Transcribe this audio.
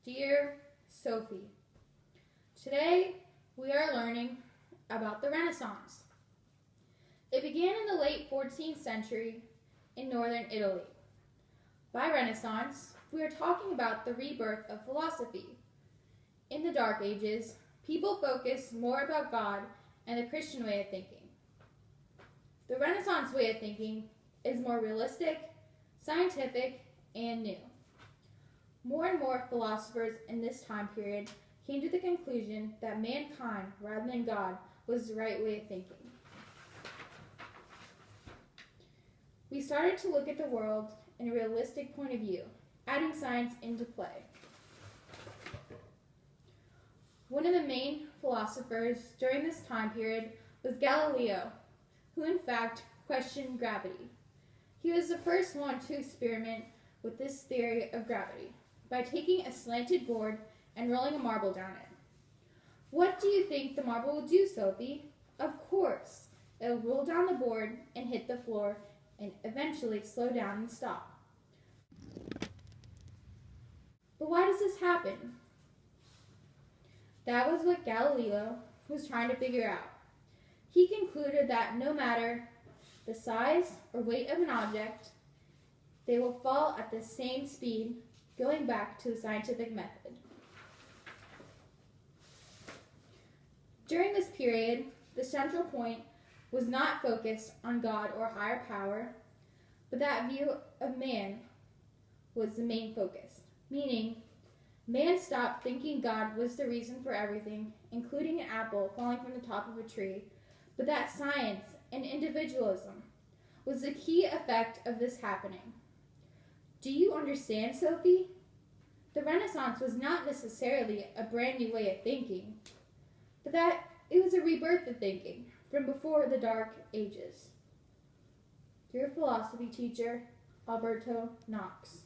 Dear Sophie, today we are learning about the Renaissance. It began in the late 14th century in northern Italy. By Renaissance, we are talking about the rebirth of philosophy. In the Dark Ages, people focused more about God and the Christian way of thinking. The Renaissance way of thinking is more realistic, scientific, and new. More and more philosophers in this time period came to the conclusion that mankind, rather than God, was the right way of thinking. We started to look at the world in a realistic point of view, adding science into play. One of the main philosophers during this time period was Galileo, who in fact questioned gravity. He was the first one to experiment with this theory of gravity by taking a slanted board and rolling a marble down it. What do you think the marble will do, Sophie? Of course, it will roll down the board and hit the floor and eventually slow down and stop. But why does this happen? That was what Galileo was trying to figure out. He concluded that no matter the size or weight of an object, they will fall at the same speed, going back to the scientific method. During this period, the central point was not focused on God or higher power, but that view of man was the main focus, meaning man stopped thinking God was the reason for everything, including an apple falling from the top of a tree, but that science and individualism was the key effect of this happening. Do you understand, Sophie? The Renaissance was not necessarily a brand new way of thinking, but that it was a rebirth of thinking from before the Dark Ages. Your philosophy teacher, Alberto Knox.